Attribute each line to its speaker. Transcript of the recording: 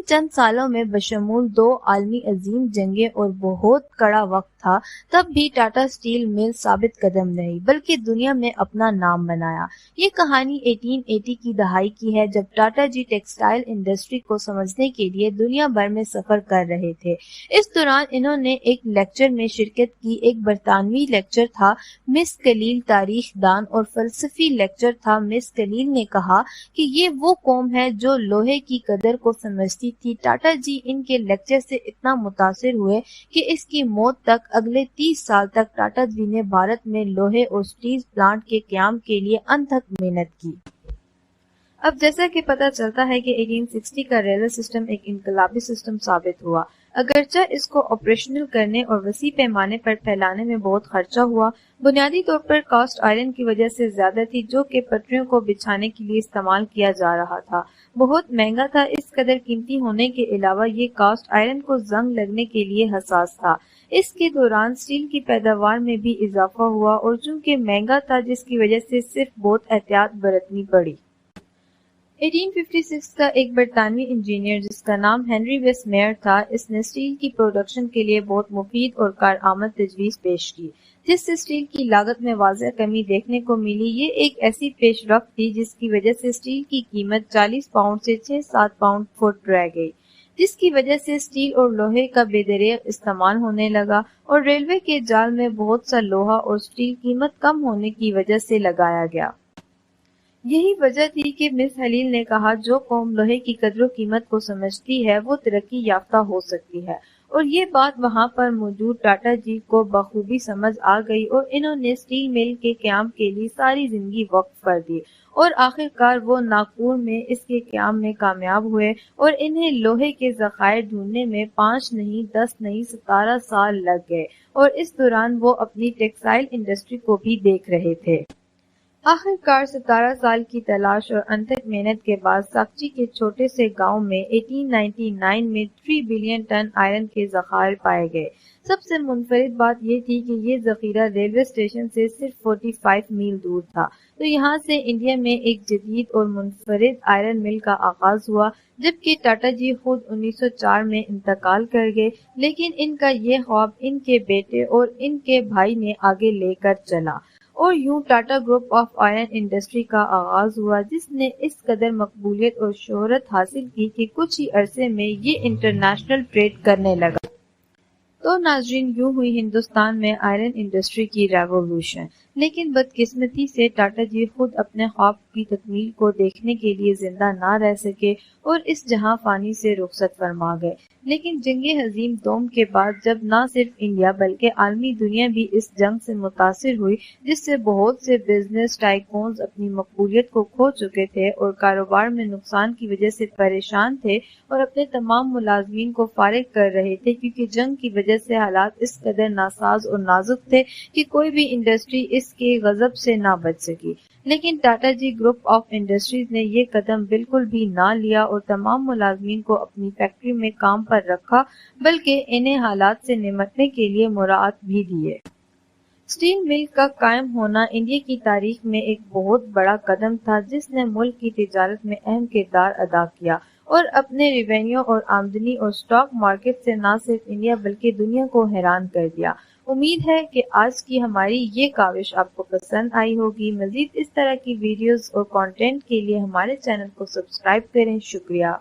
Speaker 1: چند سالوں میں بشمول 2 عالمی عظیم جنگیں اور بہت کڑا وقت تھا، تب بھی ٹاٹا اسٹیل مل ثابت قدم نہیں بلکہ دنیا میں اپنا نام بنایا۔ یہ کہانی 1880 کی دہائی کی ہے، جب ٹاٹا جی ٹیکسٹائل انڈسٹری کو سمجھنے کے لیے دنیا بھر میں سفر کر رہے تھے۔ اس دوران انہوں نے ایک لیکچر میں شرکت کی۔ ایک برطانوی لیکچر تھا، مس کلیل تاریخ دان اور فلسفی لیکچر تھا۔ مس کلیل نے کہا کہ یہ وہ قوم ہے جو لوہے کی قدر کو سمجھتی تھی۔ ٹاٹا جی ان کے لیکچر سے اتنا متاثر ہوئے کہ اس کی موت تک اگلے 30 سال تک ٹاٹا جی نے بھارت میں لوہے اور سٹیل پلانٹ کے قیام کے لیے انتھک محنت کی۔ اب جیسا کہ پتہ چلتا ہے کہ 1860 کا ریلوے سسٹم ایک انقلابی سسٹم ثابت ہوا، اگرچہ اس کو آپریشنل کرنے اور وسیع پیمانے پر پھیلانے میں بہت خرچہ ہوا۔ بنیادی طور پر کاسٹ آئرن کی وجہ سے زیادہ تھی، جو کہ پٹریوں کو بچھانے کے لیے استعمال کیا جا رہا تھا۔ بہت مہنگا تھا، اس قدر قیمتی ہونے کے علاوہ یہ کاسٹ آئرن کو زنگ لگنے کے لیے حساس تھا۔ اس کے دوران اسٹیل کی پیداوار میں بھی اضافہ ہوا اور چونکہ مہنگا تھا، جس کی وجہ سے صرف بہت احتیاط برتنی پڑی۔ 1856 کا ایک برطانوی انجینئر جس کا نام ہنری ویس میئر تھا، اس نے اسٹیل کی پروڈکشن کے لیے بہت مفید اور کارآمد تجویز پیش کی، جس سے اسٹیل کی لاگت میں واضح کمی دیکھنے کو ملی۔ یہ ایک ایسی پیش رفت تھی جس کی وجہ سے اسٹیل کی قیمت 40 پاؤنڈ سے 6-7 پاؤنڈ فٹ رہ گئی، جس کی وجہ سے اسٹیل اور لوہے کا بے دریغ استعمال ہونے لگا اور ریلوے کے جال میں بہت سا لوہا اور اسٹیل قیمت کم ہونے کی وجہ سے لگایا گیا۔ یہی وجہ تھی کہ مس ہلیل نے کہا، جو قوم لوہے کی قدر و قیمت کو سمجھتی ہے وہ ترقی یافتہ ہو سکتی ہے، اور یہ بات وہاں پر موجود ٹاٹا جی کو بخوبی سمجھ آ گئی اور انہوں نے اسٹیل مل کے قیام کے لیے ساری زندگی وقف کر دی، اور آخر کار وہ ناگپور میں اس کے قیام میں کامیاب ہوئے اور انہیں لوہے کے ذخائر ڈھونڈنے میں 5 نہیں 10 نہیں 17 سال لگ گئے، اور اس دوران وہ اپنی ٹیکسٹائل انڈسٹری کو بھی دیکھ رہے تھے۔ آخر کار 17 سال کی تلاش اور انتھک محنت کے بعد ساکچی کے چھوٹے سے گاؤں میں 1899 میں 3 بلین ٹن آئرن کے ذخائر پائے گئے۔ سب سے منفرد بات یہ تھی کہ یہ ذخیرہ ریلوے اسٹیشن سے صرف 45 میل دور تھا، تو یہاں سے انڈیا میں ایک جدید اور منفرد آئرن مل کا آغاز ہوا۔ جبکہ ٹاٹا جی خود 1904 میں انتقال کر گئے، لیکن ان کا یہ خواب ان کے بیٹے اور ان کے بھائی نے آگے لے کر چلا، اور یوں Tata group of iron industry کا آغاز ہوا، جس نے اس قدر مقبولیت اور شہرت حاصل کی کہ کچھ ہی عرصے میں یہ انٹرنیشنل ٹریڈ کرنے لگا۔ تو ناظرین، یوں ہوئی ہندوستان میں آئرن انڈسٹری کی ریولوشن۔ لیکن بدقسمتی سے ٹاٹا جی خود اپنے خواب کی تکمیل کو دیکھنے کے لیے زندہ نہ رہ سکے اور اس جہاں فانی سے رخصت فرما گئے۔ لیکن جنگ عظیم دوم کے بعد جب نہ صرف انڈیا بلکہ عالمی دنیا بھی اس جنگ سے متاثر ہوئی، جس سے بہت سے بزنس ٹائکونز اپنی مقبولیت کو کھو چکے تھے اور کاروبار میں نقصان کی وجہ سے پریشان تھے اور اپنے تمام ملازمین کو فارغ کر رہے تھے، کیونکہ جنگ کی وجہ سے حالات اس قدر ناساز اور نازک تھے کہ کوئی بھی انڈسٹری اس کے غضب سے نہ بچ سکی۔ لیکن ٹاٹا جی گروپ آف انڈسٹریز نے یہ قدم بالکل بھی نہ لیا اور تمام ملازمین کو اپنی فیکٹری میں کام پر رکھا، بلکہ انہیں حالات سے نمٹنے کے لیے مراعات بھی دیے۔ اسٹیل مل کا قائم ہونا انڈیا کی تاریخ میں ایک بہت بڑا قدم تھا، جس نے ملک کی تجارت میں اہم کردار ادا کیا اور اپنے ریونیو اور آمدنی اور اسٹاک مارکیٹ سے نہ صرف انڈیا بلکہ دنیا کو حیران کر دیا۔ امید ہے کہ آج کی ہماری یہ کاوش آپ کو پسند آئی ہوگی۔ مزید اس طرح کی ویڈیوز اور کانٹینٹ کے لیے ہمارے چینل کو سبسکرائب کریں۔ شکریہ۔